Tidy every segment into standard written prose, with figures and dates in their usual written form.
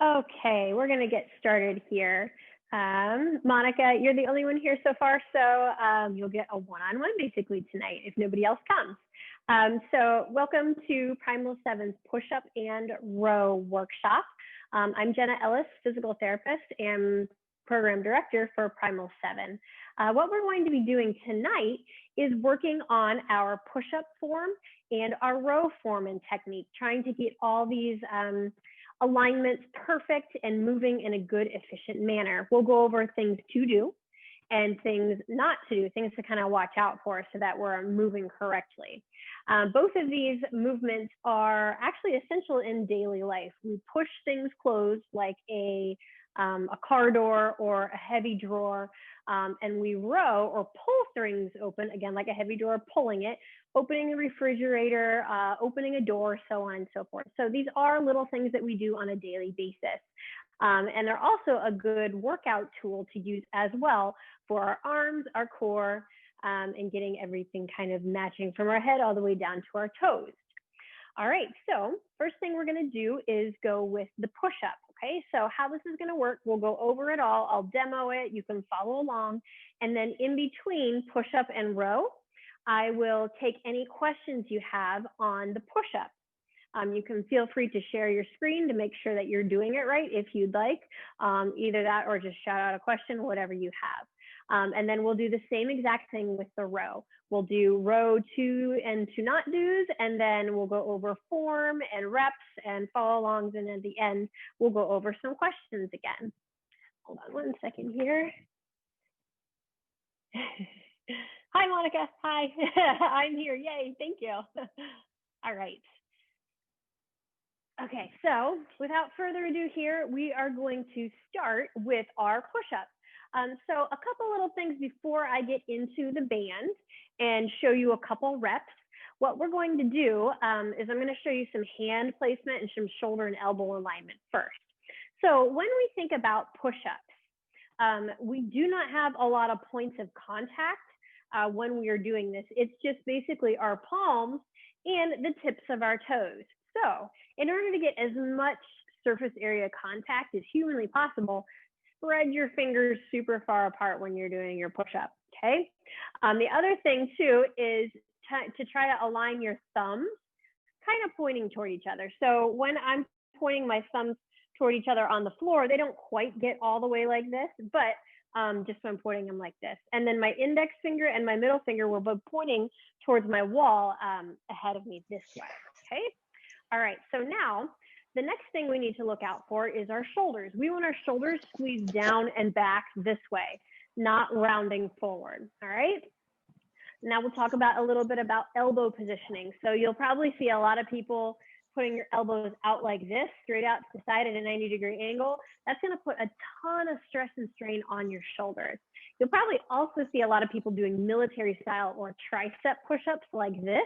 Okay, we're going to get started here. Monica, you're the only one here so far, so you'll get a one-on-one basically tonight if nobody else comes. So welcome to Primal 7's push-up and row workshop. I'm Jenna Ellis, physical therapist and program director for Primal 7. What we're going to be doing tonight is working on our push-up form and our row form and technique, trying to get all these alignments perfect and moving in a good, efficient manner. We'll go over things to do and things not to do, things to kind of watch out for so that we're moving correctly. Both of these movements are actually essential in daily life. We push things closed like a car door or a heavy drawer, and we row or pull things open, again, like a heavy drawer, pulling it, opening a refrigerator, opening a door, so on and so forth. So these are little things that we do on a daily basis. And they're also a good workout tool to use as well for our arms, our core, and getting everything kind of matching from our head all the way down to our toes. All right, so first thing we're gonna do is go with the push-up, okay? So how this is gonna work, we'll go over it all. I'll demo it, you can follow along. And then in between push-up and row, I will take any questions you have on the push-up. You can feel free to share your screen to make sure that you're doing it right if you'd like, either that or just shout out a question, whatever you have. And then we'll do the same exact thing with the row. We'll do row to and to not do's, and then we'll go over form and reps and follow alongs, and at the end, we'll go over some questions again. Hold on one second here. Hi, Monica. Hi. I'm here. Yay. Thank you. All right. Okay, so without further ado here, we are going to start with our push-ups. So a couple little things before I get into the band and show you a couple reps. What we're going to do is I'm going to show you some hand placement and some shoulder and elbow alignment first. So when we think about push-ups, we do not have a lot of points of contact when we are doing this. It's just basically our palms and the tips of our toes. So in order to get as much surface area contact as humanly possible, spread your fingers super far apart when you're doing your push-up, okay? The other thing too is to try to align your thumbs kind of pointing toward each other. So when I'm pointing my thumbs toward each other on the floor, they don't quite get all the way like this, but just when I'm pointing them like this. And then my index finger and my middle finger were both pointing towards my wall ahead of me this way, okay? All right, so now the next thing we need to look out for is our shoulders. We want our shoulders squeezed down and back this way, not rounding forward, all right? Now we'll talk about a little bit about elbow positioning. So you'll probably see a lot of people putting your elbows out like this, straight out to the side at a 90-degree angle. That's gonna put a ton of stress and strain on your shoulders. You'll probably also see a lot of people doing military style or tricep push-ups like this.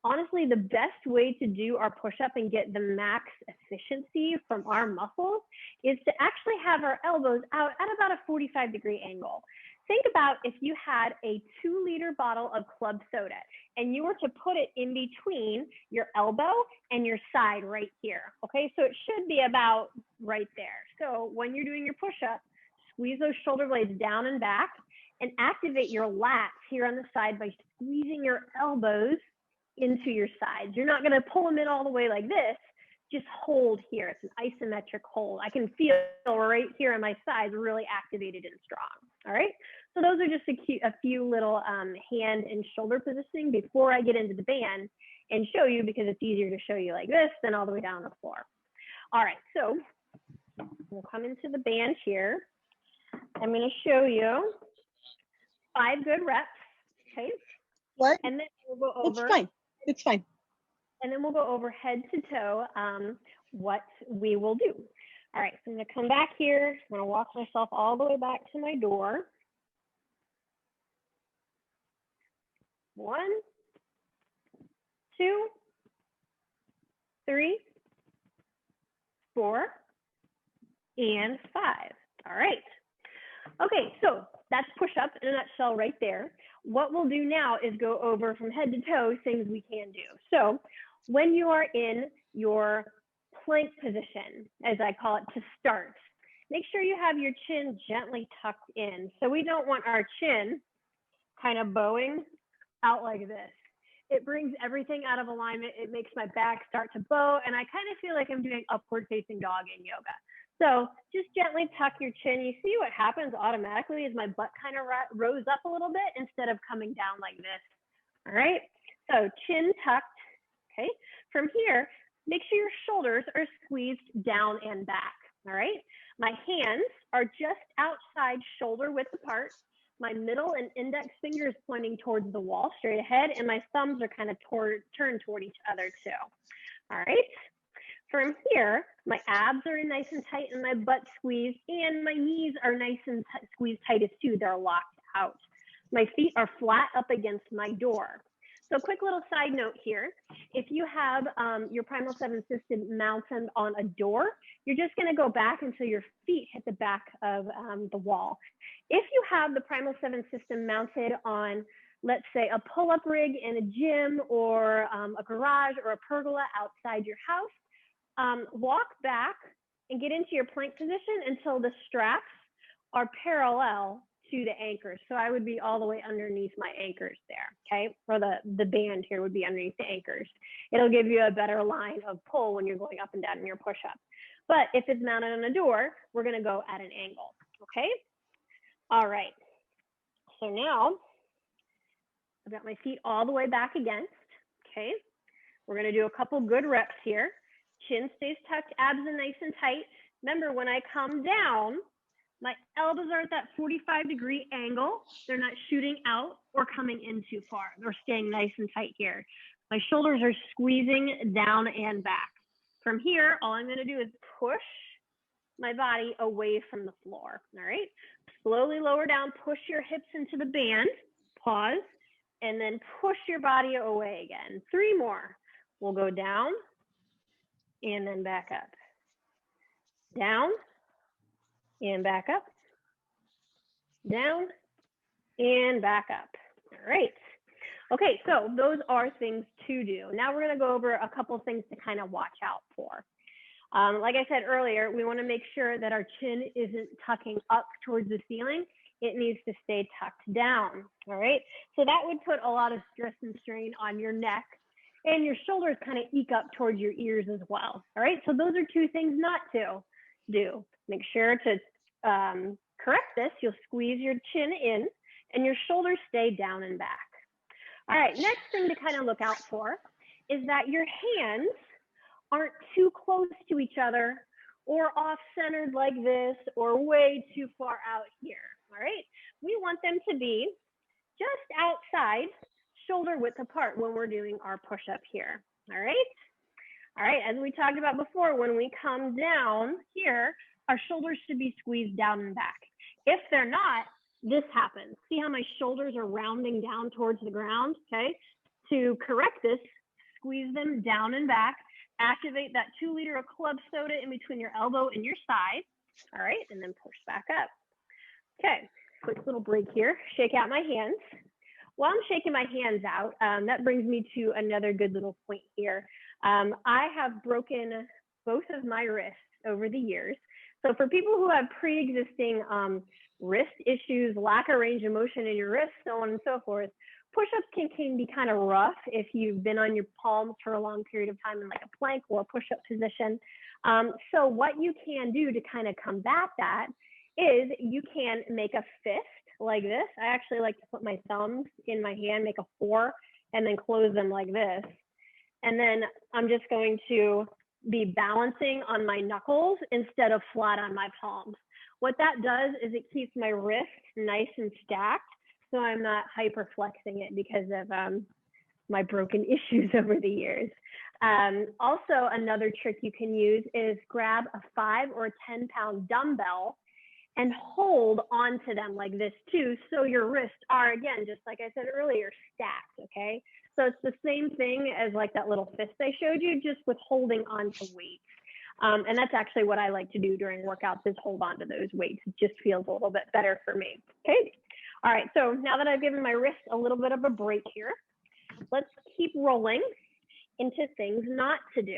Honestly, the best way to do our push-up and get the max efficiency from our muscles is to actually have our elbows out at about a 45-degree angle. Think about if you had a 2-liter bottle of club soda and you were to put it in between your elbow and your side right here, okay? So it should be about right there. So when you're doing your push-up, squeeze those shoulder blades down and back and activate your lats here on the side by squeezing your elbows into your sides. You're not going to pull them in all the way like this. Just hold here. It's an isometric hold. I can feel right here on my sides really activated and strong. All right. So those are just a few little hand and shoulder positioning before I get into the band and show you, because it's easier to show you like this than all the way down on the floor. All right. So we'll come into the band here. I'm going to show you 5 good reps. Okay. What? And then we'll go over. It's fine. It's fine. And then we'll go over head to toe what we will do. All right, so I'm gonna come back here. I'm gonna walk myself all the way back to my door. 1, 2, 3, 4, and 5. All right. Okay, so that's push-up in a nutshell right there. What we'll do now is go over from head to toe things we can do. So when you are in your plank position, as I call it, to start. Make sure you have your chin gently tucked in. So we don't want our chin kind of bowing out like this. It brings everything out of alignment. It makes my back start to bow, and I kind of feel like I'm doing upward facing dog in yoga. So just gently tuck your chin. You see what happens automatically is my butt kind of rose up a little bit instead of coming down like this. All right, so chin tucked. Okay, from here, make sure your shoulders are squeezed down and back. All right, my hands are just outside shoulder width apart. My middle and index fingers pointing towards the wall straight ahead, and my thumbs are kind of turned toward each other too. All right, from here, my abs are nice and tight and my butt squeezed, and my knees are nice and squeezed tightest too. They're locked out. My feet are flat up against my door. So quick little side note here, if you have your Primal 7 system mounted on a door, you're just gonna go back until your feet hit the back of the wall. If you have the Primal 7 system mounted on, let's say, a pull-up rig in a gym or a garage or a pergola outside your house, walk back and get into your plank position until the straps are parallel to the anchors. So I would be all the way underneath my anchors there, okay? Or the band here would be underneath the anchors. It'll give you a better line of pull when you're going up and down in your push-up. But if it's mounted on a door, we're gonna go at an angle, okay? All right, so now I've got my feet all the way back against, okay? We're gonna do a couple good reps here. Chin stays tucked, abs are nice and tight. Remember, when I come down, my elbows are at that 45-degree angle. They're not shooting out or coming in too far. They're staying nice and tight here. My shoulders are squeezing down and back. From here, all I'm gonna do is push my body away from the floor, all right? Slowly lower down, push your hips into the band, pause, and then push your body away again. 3 more. We'll go down and then back up. Down and back up, down and back up. All right. Okay, so those are things to do. Now we're gonna go over a couple things to kind of watch out for. Like I said earlier, we wanna make sure that our chin isn't tucking up towards the ceiling. It needs to stay tucked down, all right? So that would put a lot of stress and strain on your neck, and your shoulders kind of eke up towards your ears as well, all right? So those are 2 things not to do. Make sure to correct this. You'll squeeze your chin in and your shoulders stay down and back. All right, next thing to kind of look out for is that your hands aren't too close to each other or off-centered like this or way too far out here, all right? We want them to be just outside, shoulder width apart when we're doing our push-up here, all right? All right, as we talked about before, when we come down here, our shoulders should be squeezed down and back. If they're not, this happens. See how my shoulders are rounding down towards the ground, okay? To correct this, squeeze them down and back, activate that 2 liter of club soda in between your elbow and your side, all right? And then push back up. Okay, quick little break here. Shake out my hands. While I'm shaking my hands out, that brings me to another good little point here. I have broken both of my wrists over the years. So for people who have pre-existing wrist issues, lack of range of motion in your wrists, so on and so forth, push-ups can be kind of rough if you've been on your palms for a long period of time in like a plank or a push-up position. So what you can do to kind of combat that is you can make a fist like this. I actually like to put my thumbs in my hand, make a 4, and then close them like this. And then I'm just going to be balancing on my knuckles instead of flat on my palms. What that does is it keeps my wrist nice and stacked, so I'm not hyper flexing it because of my broken issues over the years. Also, another trick you can use is grab a 5 or a 10-pound dumbbell and hold onto them like this too, so your wrists are, again, just like I said earlier, stacked, okay? So it's the same thing as like that little fist I showed you, just with holding onto weights. And that's actually what I like to do during workouts, is hold on to those weights. It just feels a little bit better for me, okay? All right, so now that I've given my wrist a little bit of a break here, let's keep rolling into things not to do.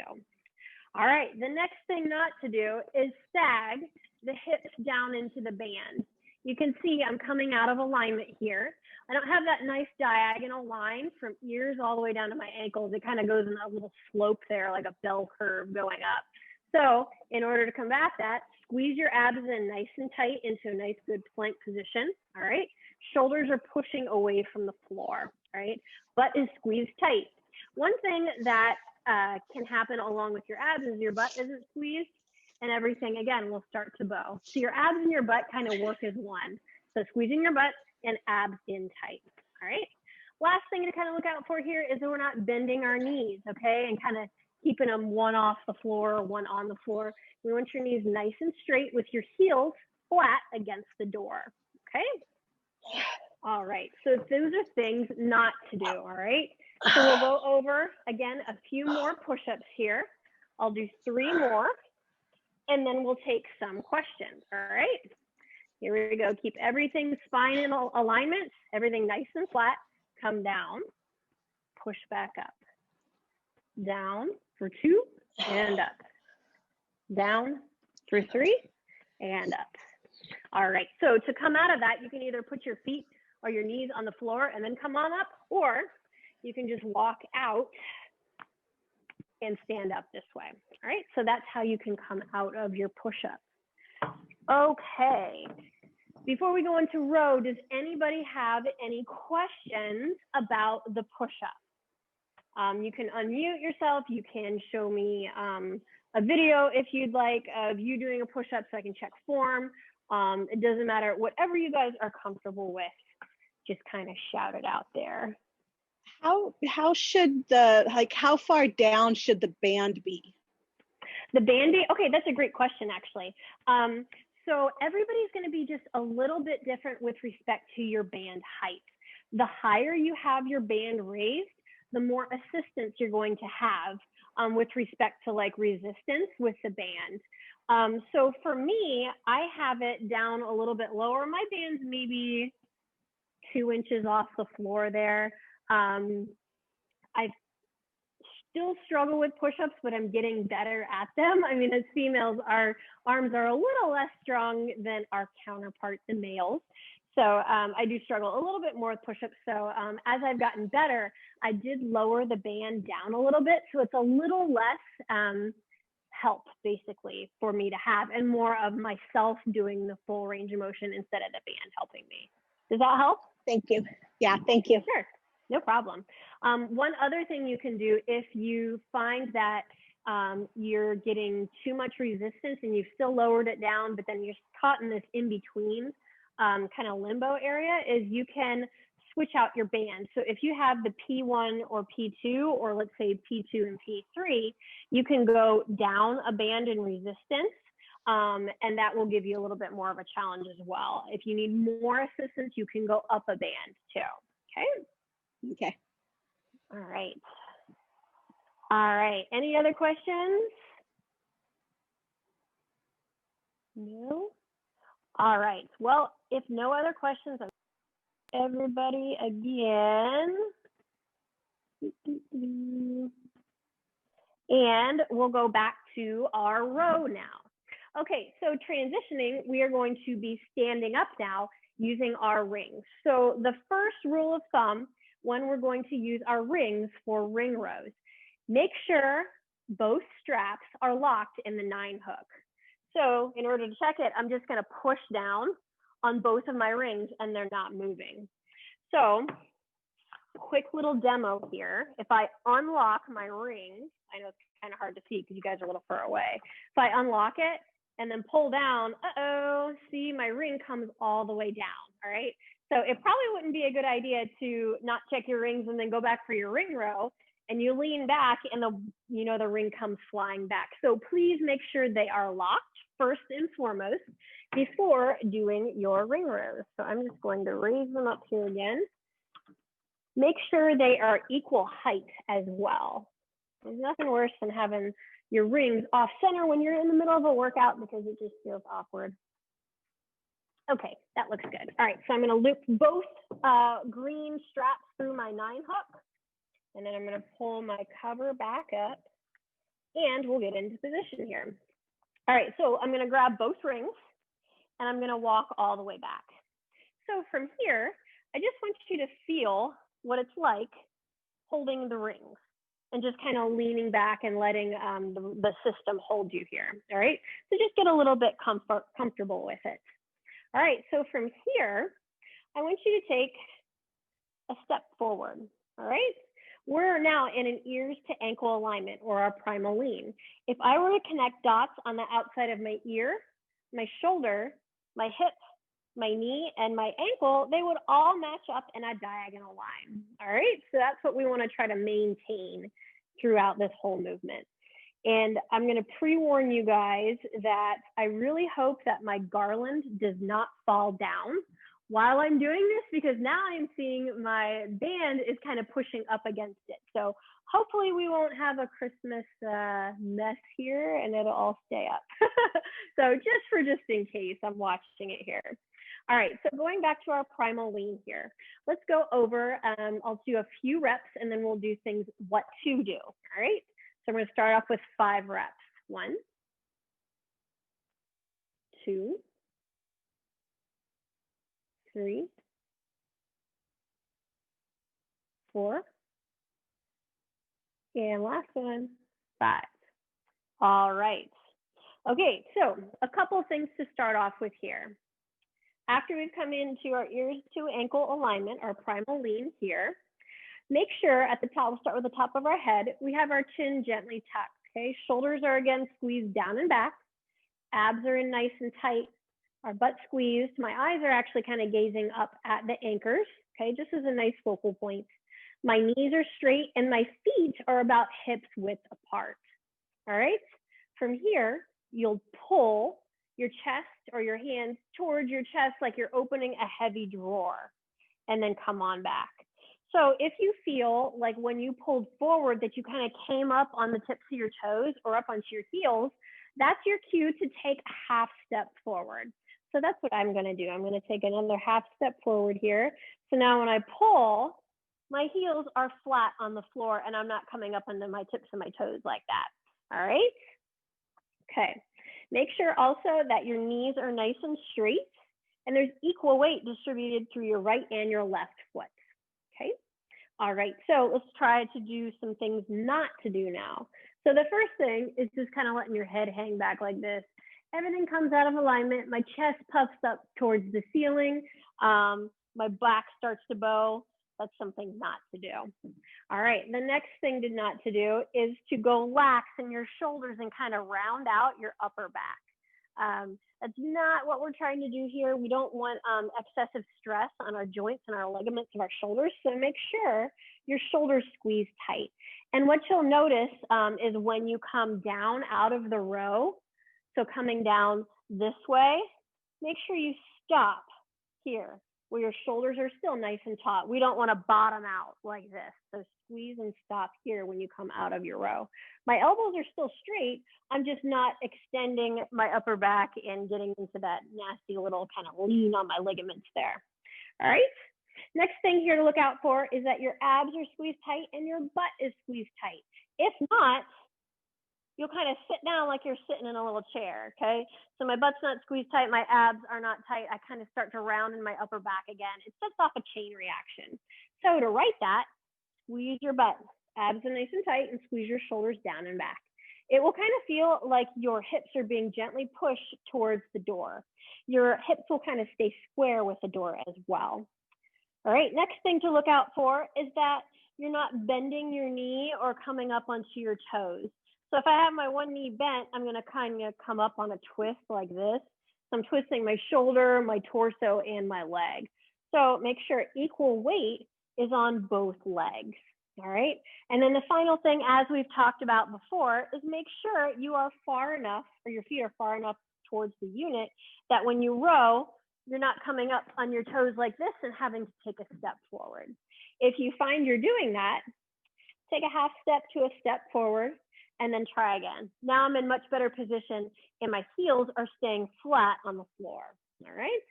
All right, the next thing not to do is sag the hips down into the band. You can see I'm coming out of alignment here. I don't have that nice diagonal line from ears all the way down to my ankles. It kind of goes in a little slope there, like a bell curve going up. So in order to combat that, squeeze your abs in nice and tight into a nice good plank position, all right? Shoulders are pushing away from the floor, all right? Butt is squeezed tight. One thing that can happen along with your abs is your butt isn't squeezed and everything, again, will start to bow. So your abs and your butt kind of work as one. So squeezing your butt and abs in tight, all right? Last thing to kind of look out for here is that we're not bending our knees, okay? And kind of keeping them one off the floor, one on the floor. We want your knees nice and straight with your heels flat against the door, okay? All right, so those are things not to do, all right? So we'll go over, again, a few more push-ups here. I'll do 3 more, and then we'll take some questions, all right? Here we go. Keep everything spine in alignment, everything nice and flat. Come down, push back up. Down for 2 and up. Down for 3 and up. All right, so to come out of that, you can either put your feet or your knees on the floor and then come on up, or you can just walk out and stand up this way. All right, so that's how you can come out of your push-up. Okay, before we go into row, does anybody have any questions about the push-up? You can unmute yourself. You can show me a video if you'd like of you doing a push-up so I can check form. It doesn't matter, whatever you guys are comfortable with, just kind of shout it out there. How should the, like, how far down should the band be? The band, okay, that's a great question, actually. So everybody's going to be just a little bit different with respect to your band height. The higher you have your band raised, the more assistance you're going to have with respect to like resistance with the band. So for me, I have it down a little bit lower. My band's maybe 2 inches off the floor there. I still struggle with push-ups, but I'm getting better at them. I mean, as females, our arms are a little less strong than our counterparts, the males. So I do struggle a little bit more with push-ups. So as I've gotten better, I did lower the band down a little bit. So it's a little less help basically for me to have, and more of myself doing the full range of motion instead of the band helping me. Does that help? Thank you. Yeah, thank you. Sure, no problem. One other thing you can do if you find that you're getting too much resistance and you've still lowered it down, but then you're caught in this in-between kind of limbo area, is you can switch out your band. So if you have the P1 or P2, or let's say P2 and P3, you can go down a band in resistance, and that will give you a little bit more of a challenge as well. If you need more assistance, you can go up a band too, okay? Okay. All right. All right, any other questions? No? All right, well, if no other questions, everybody again. And we'll go back to our row now. Okay, so transitioning, we are going to be standing up now using our rings. So the first rule of thumb when we're going to use our rings for ring rows, make sure both straps are locked in the 9 hook. So in order to check it, I'm just going to push down on both of my rings and they're not moving. So quick little demo here. If I unlock my ring, I know it's kind of hard to see because you guys are a little far away. If I unlock it and then pull down, see, my ring comes all the way down, all right? So it probably wouldn't be a good idea to not check your rings and then go back for your ring row, and you lean back and the ring comes flying back. So please make sure they are locked first and foremost before doing your ring rows. So I'm just going to raise them up here again. Make sure they are equal height as well. There's nothing worse than having your rings off center when you're in the middle of a workout because it just feels awkward. Okay, that looks good. All right, so I'm gonna loop both green straps through my 9 hook, and then I'm gonna pull my cover back up and we'll get into position here. All right, so I'm gonna grab both rings and I'm gonna walk all the way back. So from here, I just want you to feel what it's like holding the rings and just kind of leaning back and letting the system hold you here, all right? So just get a little bit comfortable with it. All right, so from here, I want you to take a step forward, all right? We're now in an ears to ankle alignment, or our primal lean. If I were to connect dots on the outside of my ear, my shoulder, my hip, my knee, and my ankle, they would all match up in a diagonal line, all right? So that's what we want to try to maintain throughout this whole movement. And I'm going to pre-warn you guys that I really hope that my garland does not fall down while I'm doing this, because now I'm seeing my band is kind of pushing up against it. So hopefully we won't have a Christmas mess here and it'll all stay up. So just in case, I'm watching it here. All right, so going back to our primal lean here, let's go over, I'll do a few reps and then we'll do things what to do, all right? So I'm gonna start off with 5 reps. 1, 2, 3, 4, and last one, 5. All right. Okay, so a couple things to start off with here. After we've come into our ears to ankle alignment, our primal lean here, make sure at the top, we'll start with the top of our head, we have our chin gently tucked, okay? Shoulders are again squeezed down and back. Abs are in nice and tight. Our butt squeezed. My eyes are actually kind of gazing up at the anchors, okay? Just as a nice focal point. My knees are straight and my feet are about hips width apart, all right? From here, you'll pull your chest or your hands towards your chest like you're opening a heavy drawer, and then come on back. So if you feel like when you pulled forward that you kind of came up on the tips of your toes or up onto your heels, that's your cue to take a half step forward. So that's what I'm going to do. I'm going to take another half step forward here. So now when I pull, my heels are flat on the floor and I'm not coming up under my tips of my toes like that. All right. Okay. Make sure also that your knees are nice and straight and there's equal weight distributed through your right and your left foot. Okay. All right. So let's try to do some things not to do now. So the first thing is just kind of letting your head hang back like this. Everything comes out of alignment. My chest puffs up towards the ceiling. My back starts to bow. That's something not to do. All right, the next thing not to do is to go lax in your shoulders and kind of round out your upper back. That's not what we're trying to do here. We don't want excessive stress on our joints and our ligaments of our shoulders. So make sure your shoulders squeeze tight. And what you'll notice is when you come down out of the row, so coming down this way, make sure you stop here where your shoulders are still nice and taut. We don't want to bottom out like this. So squeeze and stop here when you come out of your row. My elbows are still straight. I'm just not extending my upper back and getting into that nasty little kind of lean on my ligaments there. All right. Next thing here to look out for is that your abs are squeezed tight and your butt is squeezed tight. If not, you'll kind of sit down like you're sitting in a little chair, okay? So my butt's not squeezed tight, my abs are not tight. I kind of start to round in my upper back again. It sets off a chain reaction. So to write that, squeeze your butt, abs are nice and tight, and squeeze your shoulders down and back. It will kind of feel like your hips are being gently pushed towards the door. Your hips will kind of stay square with the door as well. All right, next thing to look out for is that you're not bending your knee or coming up onto your toes. So if I have my one knee bent, I'm going to kind of come up on a twist like this. So I'm twisting my shoulder, my torso, and my leg. So make sure equal weight is on both legs. All right. And then the final thing, as we've talked about before, is make sure you are far enough, or your feet are far enough towards the unit, that when you row, you're not coming up on your toes like this and having to take a step forward. If you find you're doing that, take a half step to a step forward, and then try again. Now I'm in much better position and my heels are staying flat on the floor, all right?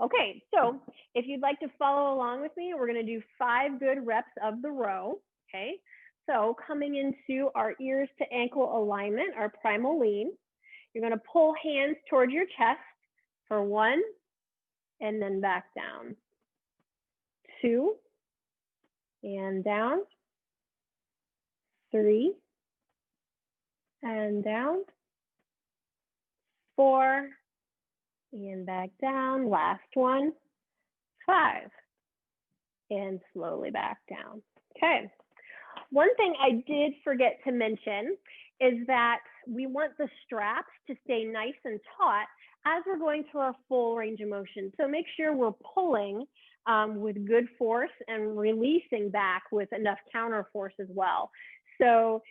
Okay, so if you'd like to follow along with me, we're gonna do 5 good reps of the row, okay? So coming into our ears to ankle alignment, our primal lean, you're going to pull hands towards your chest for 1 and then back down. 2 and down. 3 and down. 4 and back down. Last one. 5 and slowly back down. Okay. One thing I did forget to mention is that we want the straps to stay nice and taut as we're going through our full range of motion. So make sure we're pulling with good force and releasing back with enough counter force as well. So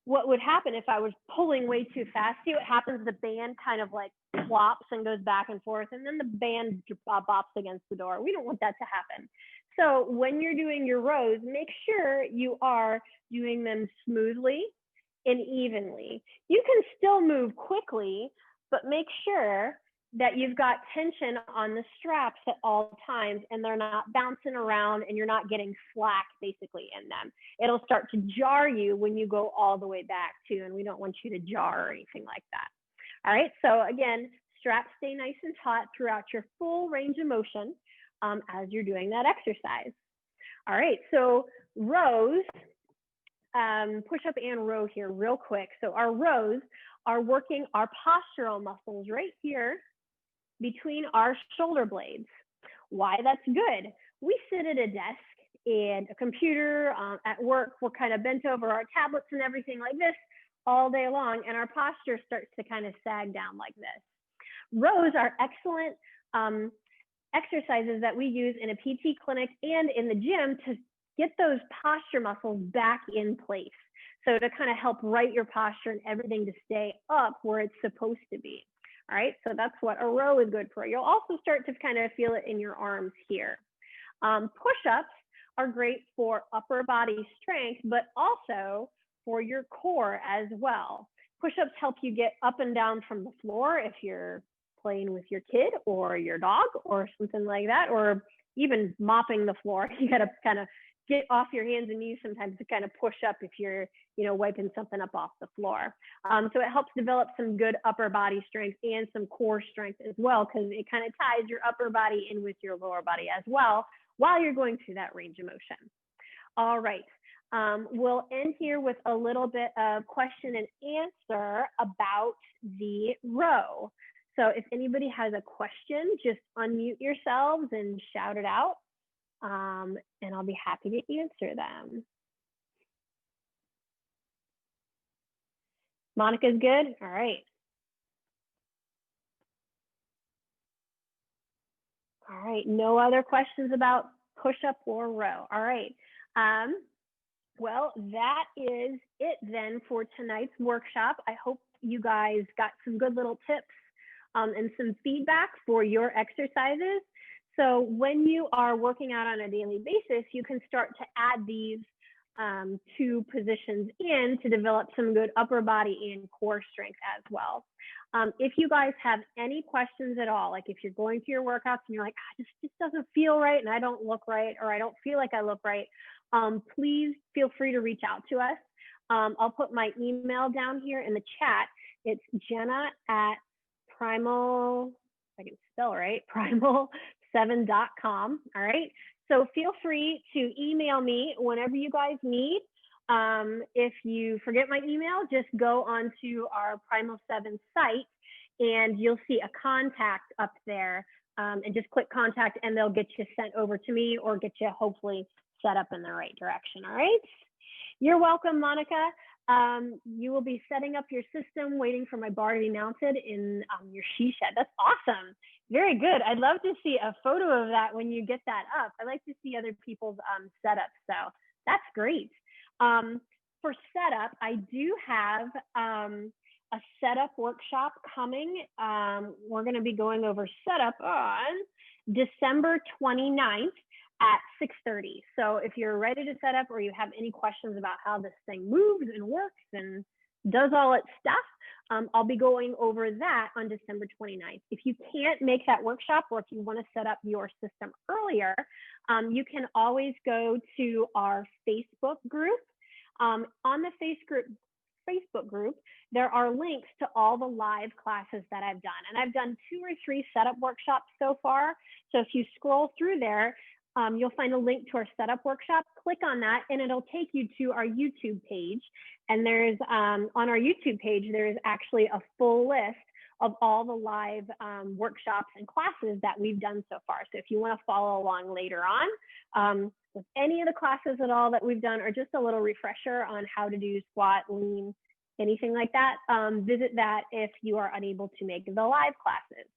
what would happen if I was pulling way too fast? See what happens, the band kind of like flops and goes back and forth, and then the band bops against the door. We don't want that to happen. So when you're doing your rows, make sure you are doing them smoothly and evenly. You can still move quickly, but make sure that you've got tension on the straps at all times and they're not bouncing around and you're not getting slack basically in them. It'll start to jar you when you go all the way back too, and we don't want you to jar or anything like that. All right, so again, straps stay nice and taut throughout your full range of motion as you're doing that exercise. All right, so rows, push up and row here real quick. So our rows are working our postural muscles right here between our shoulder blades. Why that's good? We sit at a desk and a computer at work, we're kind of bent over our tablets and everything like this all day long, and our posture starts to kind of sag down like this. Rows are excellent exercises that we use in a PT clinic and in the gym to get those posture muscles back in place. So to kind of help right your posture and everything to stay up where it's supposed to be. All right, so that's what a row is good for. You'll also start to kind of feel it in your arms here. Push-ups are great for upper body strength, but also for your core as well. Push-ups help you get up and down from the floor if you're playing with your kid or your dog or something like that, or even mopping the floor. You got to kind of get off your hands and knees sometimes to kind of push up if you're, wiping something up off the floor. So it helps develop some good upper body strength and some core strength as well, because it kind of ties your upper body in with your lower body as well while you're going through that range of motion. All right. We'll end here with a little bit of question and answer about the row. So if anybody has a question, just unmute yourselves and shout it out, and I'll be happy to answer them. Monica's good? All right. All right, no other questions about push-up or row. All right. Well, that is it then for tonight's workshop. I hope you guys got some good little tips and some feedback for your exercises. So when you are working out on a daily basis, you can start to add these two positions in to develop some good upper body and core strength as well. If you guys have any questions at all, like if you're going through your workouts and you're like, this just doesn't feel right and I don't look right, or I don't feel like I look right, please feel free to reach out to us. I'll put my email down here in the chat. It's Jenna at Primal, if I can spell right, primal7.com. All right. So feel free to email me whenever you guys need. If you forget my email, just go onto our Primal 7 site and you'll see a contact up there, and just click contact and they'll get you sent over to me or get you hopefully set up in the right direction. All right. You're welcome, Monica. You will be setting up your system, waiting for my bar to be mounted in your she shed. That's awesome. Very good. I'd love to see a photo of that when you get that up. I like to see other people's setups, so that's great. For setup, I do have a setup workshop coming. We're going to be going over setup on December 29th at 6:30. So if you're ready to set up or you have any questions about how this thing moves and works and does all its stuff, I'll be going over that on December 29th. If you can't make that workshop, or if you want to set up your system earlier, you can always go to our Facebook group. On the Facebook group, there are links to all the live classes that I've done. And I've done 2 or 3 setup workshops so far. So if you scroll through there, you'll find a link to our setup workshop. Click on that and it'll take you to our YouTube page. And there's on our YouTube page, there is actually a full list of all the live workshops and classes that we've done so far. So if you want to follow along later on with any of the classes at all that we've done, or just a little refresher on how to do squat, lean, anything like that, visit that if you are unable to make the live classes.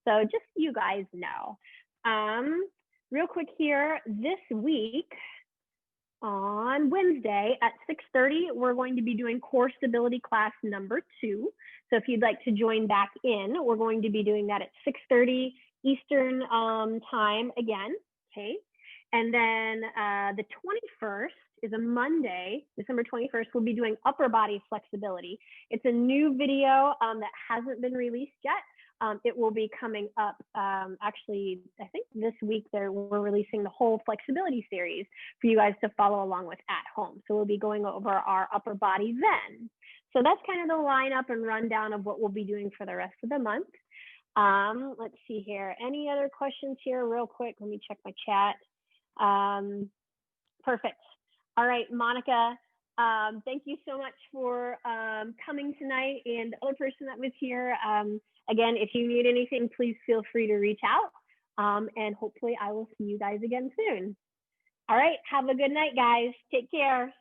So just so you guys know. Real quick here, this week on Wednesday at 6:30, we're going to be doing core stability class number 2. So if you'd like to join back in, we're going to be doing that at 6:30 Eastern time again, okay? And then the 21st is a Monday, December 21st, we'll be doing upper body flexibility. It's a new video that hasn't been released yet. It will be coming up, actually, I think this week we're releasing the whole flexibility series for you guys to follow along with at home. So we'll be going over our upper body then. So that's kind of the lineup and rundown of what we'll be doing for the rest of the month. Let's see here. Any other questions here real quick? Let me check my chat. Perfect. All right, Monica, thank you so much for coming tonight, and the other person that was here. Again, if you need anything, please feel free to reach out, and hopefully I will see you guys again soon. All right, have a good night, guys. Take care.